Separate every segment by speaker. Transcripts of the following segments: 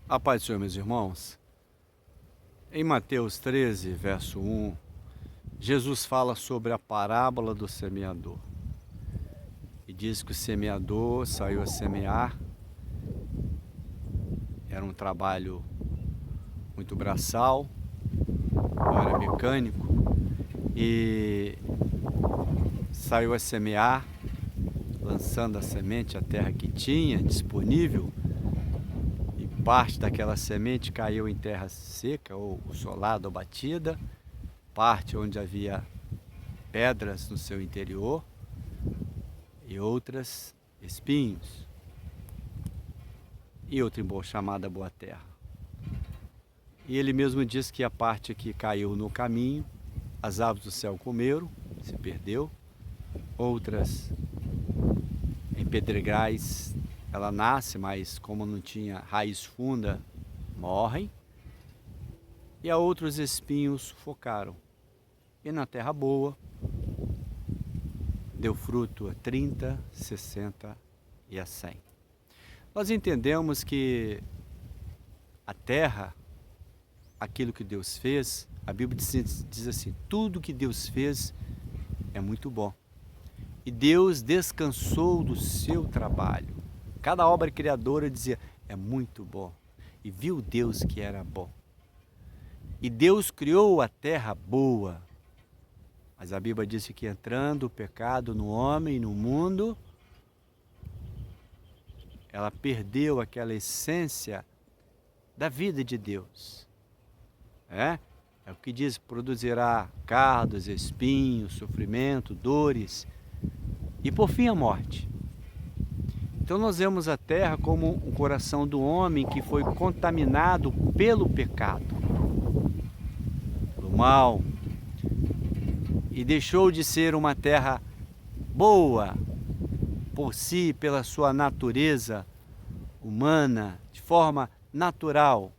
Speaker 1: A paz do Senhor, meus irmãos. Em Mateus 13, verso 1, Jesus fala sobre a parábola do semeador. E diz que o semeador saiu a semear. Era um trabalho muito braçal, não era mecânico. E saiu a semear, lançando a semente à terra que tinha disponível. Parte daquela semente caiu em terra seca, ou solada ou batida, parte onde havia pedras no seu interior e outras espinhos, e outra chamada boa terra. E ele mesmo diz que a parte que caiu no caminho, as aves do céu comeram, se perdeu, outras em pedregais ela nasce, mas como não tinha raiz funda, morrem. E a outros espinhos sufocaram. E na terra boa, deu fruto a 30, 60 e a 100. Nós entendemos que a terra, aquilo que Deus fez, a Bíblia diz assim, tudo que Deus fez é muito bom. E Deus descansou do seu trabalho. Cada obra criadora dizia, é muito bom. E viu Deus que era bom. E Deus criou a terra boa. Mas a Bíblia disse que entrando o pecado no homem e no mundo, ela perdeu aquela essência da vida de Deus. É o que diz, produzirá cardos, espinhos, sofrimento, dores e por fim a morte. Então nós vemos a terra como um coração do homem que foi contaminado pelo pecado, pelo mal, e deixou de ser uma terra boa por si, pela sua natureza humana, de forma natural.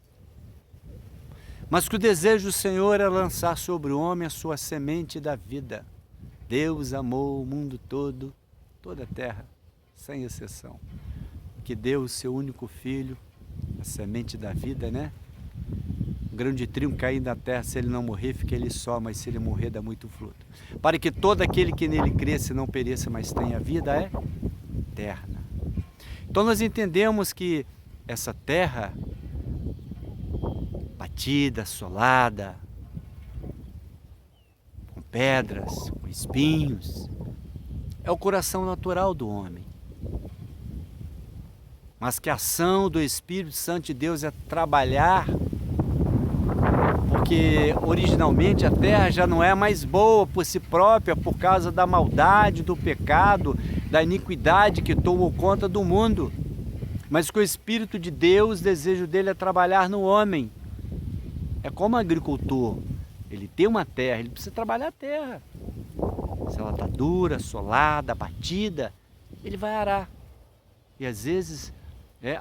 Speaker 1: Mas que o desejo do Senhor é lançar sobre o homem a sua semente da vida. Deus amou o mundo todo, toda a terra, sem exceção, que deu o seu único filho, a semente da vida, né? Um grão de trigo cair da terra, se ele não morrer, fica ele só, mas se ele morrer, dá muito fruto. Para que todo aquele que nele cresça não pereça, mas tenha vida, é eterna. Então nós entendemos que essa terra, batida, assolada, com pedras, com espinhos, é o coração natural do homem. Mas que a ação do Espírito Santo de Deus é trabalhar, porque originalmente a terra já não é mais boa por si própria, por causa da maldade, do pecado, da iniquidade que tomou conta do mundo. Mas que o Espírito de Deus, o desejo dele é trabalhar no homem. É como agricultor, ele tem uma terra, ele precisa trabalhar a terra. Se ela está dura, assolada, batida, ele vai arar. E às vezes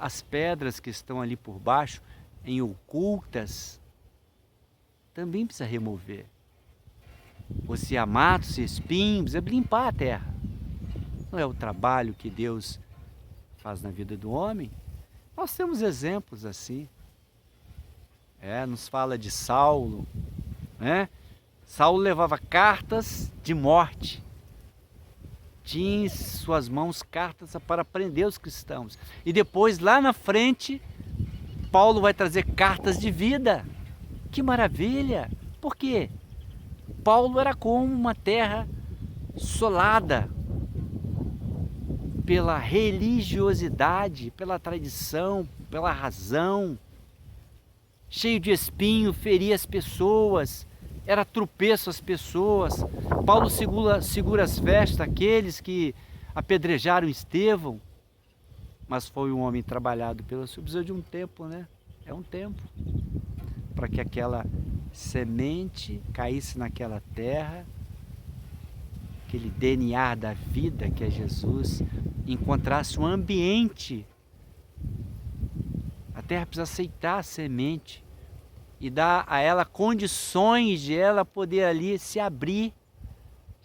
Speaker 1: as pedras que estão ali por baixo, em ocultas, também precisa remover. Ou se há matos, se espinhos, é limpar a terra. Não é o trabalho que Deus faz na vida do homem? Nós temos exemplos assim. Nos fala de Saulo, né? Saulo levava cartas de morte. Tinha em suas mãos cartas para prender os cristãos. E depois, lá na frente, Paulo vai trazer cartas de vida. Que maravilha! Por quê? Paulo era como uma terra solada pela religiosidade, pela tradição, pela razão, cheio de espinho, feria as pessoas, era tropeço às pessoas. Paulo segura as vestes daqueles que apedrejaram Estevão, mas foi um homem trabalhado pelo Senhor. Precisa de um tempo, né? É um tempo para que aquela semente caísse naquela terra, aquele DNA da vida que é Jesus, encontrasse um ambiente. A terra precisa aceitar a semente e dar a ela condições de ela poder ali se abrir,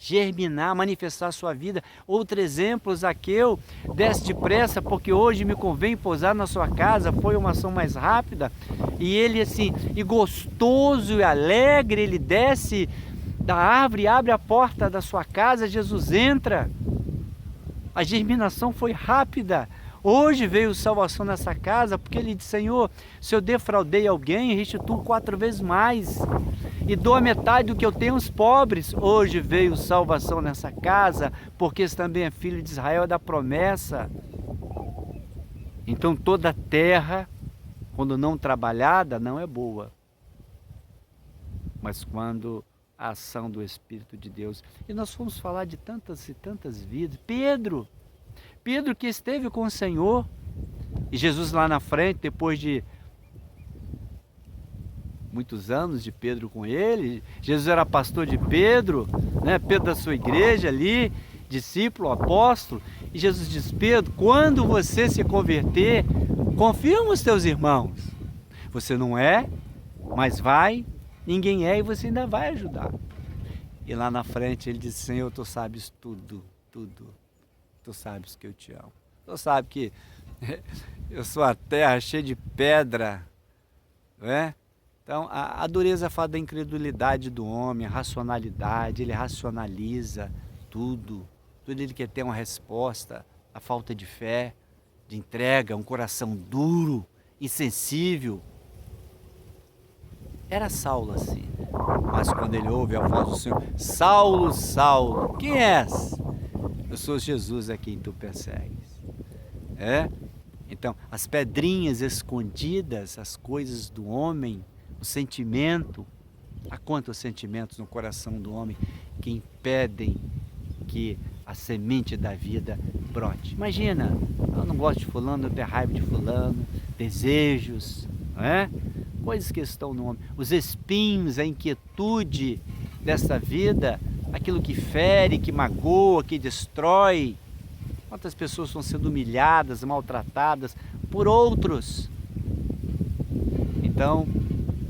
Speaker 1: germinar, manifestar a sua vida. Outro exemplo, Zaqueu, desce depressa, porque hoje me convém pousar na sua casa. Foi uma ação mais rápida. E ele assim, e gostoso e alegre, ele desce da árvore, abre a porta da sua casa, Jesus entra. A germinação foi rápida. Hoje veio salvação nessa casa, porque ele disse: Senhor, se eu defraudei alguém, restituo 4 vezes mais. E dou a metade do que eu tenho aos pobres. Hoje veio salvação nessa casa, porque esse também é filho de Israel, é da promessa. Então toda terra, quando não trabalhada, não é boa. Mas quando a ação do Espírito de Deus. E nós fomos falar de tantas e tantas vidas. Pedro que esteve com o Senhor, e Jesus lá na frente, depois de muitos anos de Pedro com ele, Jesus era pastor de Pedro, né? Pedro da sua igreja ali, discípulo, apóstolo, e Jesus diz: Pedro, quando você se converter, confirma os teus irmãos. Você não é, mas vai, ninguém é, e você ainda vai ajudar. E lá na frente ele disse: Senhor, tu sabes tudo, tudo. Tu sabes que eu te amo. Tu sabes que eu sou a terra cheia de pedra, não é? Então, a dureza fala da incredulidade do homem, a racionalidade, ele racionaliza tudo. Tudo ele quer ter uma resposta, a falta de fé, de entrega, um coração duro, insensível. Era Saulo assim, mas quando ele ouve a voz do Senhor: Saulo, Saulo, quem és? Eu sou Jesus a quem tu persegues. Então, as pedrinhas escondidas, as coisas do homem, o sentimento, há quantos sentimentos no coração do homem que impedem que a semente da vida brote. Imagina, eu não gosto de fulano, eu tenho raiva de fulano, desejos, não é? Coisas que estão no homem. Os espinhos, a inquietude dessa vida, aquilo que fere, que magoa, que destrói. Quantas pessoas estão sendo humilhadas, maltratadas por outros. Então,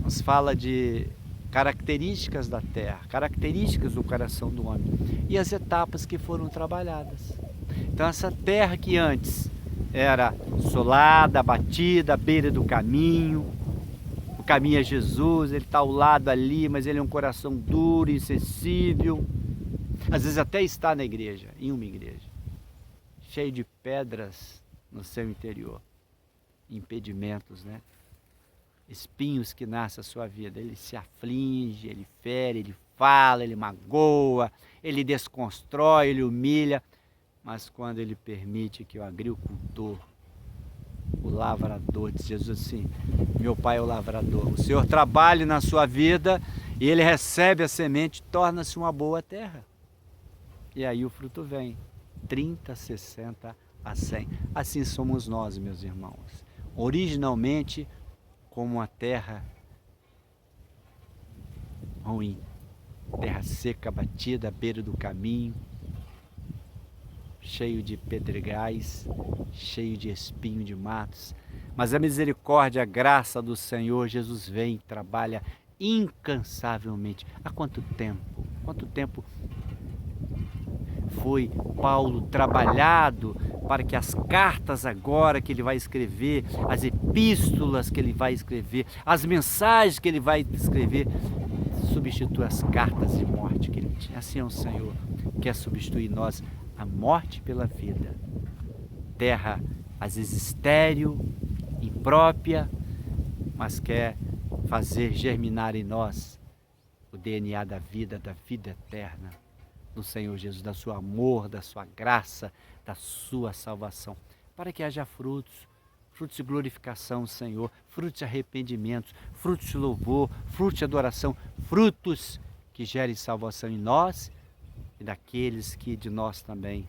Speaker 1: nos fala de características da terra, características do coração do homem e as etapas que foram trabalhadas. Então, essa terra que antes era solada, batida, à beira do caminho, o caminho é Jesus, ele está ao lado ali, mas ele é um coração duro, insensível. Às vezes até está na igreja, em uma igreja, cheio de pedras no seu interior, impedimentos, né? Espinhos que nascem a sua vida. Ele se aflige, ele fere, ele fala, ele magoa, ele desconstrói, ele humilha. Mas quando ele permite que o agricultor, o lavrador, diz Jesus assim: meu pai é o lavrador, o Senhor trabalha na sua vida e ele recebe a semente, torna-se uma boa terra. E aí o fruto vem, 30, 60 a 100. Assim somos nós, meus irmãos. Originalmente, como uma terra ruim, terra seca, batida à beira do caminho, cheio de pedregais, cheio de espinho de matos. Mas a misericórdia, a graça do Senhor Jesus vem, trabalha incansavelmente. Há quanto tempo? Quanto tempo foi Paulo trabalhado para que as cartas agora que ele vai escrever, as epístolas que ele vai escrever, as mensagens que ele vai escrever, substitua as cartas de morte que ele tinha. Assim é o Senhor, quer substituir nós a morte pela vida. Terra às vezes estéril, imprópria, mas quer fazer germinar em nós o DNA da vida eterna do Senhor Jesus, da sua amor, da sua graça, da sua salvação, para que haja frutos, frutos de glorificação, Senhor, frutos de arrependimento, frutos de louvor, frutos de adoração, frutos que gerem salvação em nós e daqueles que de nós também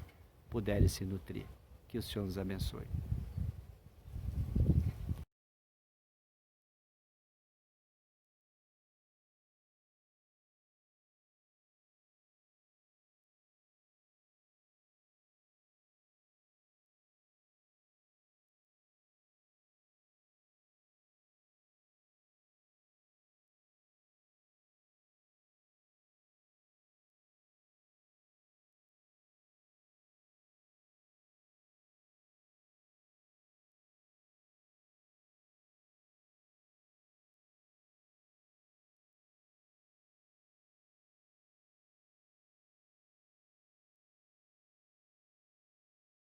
Speaker 1: puderem se nutrir. Que o Senhor nos abençoe.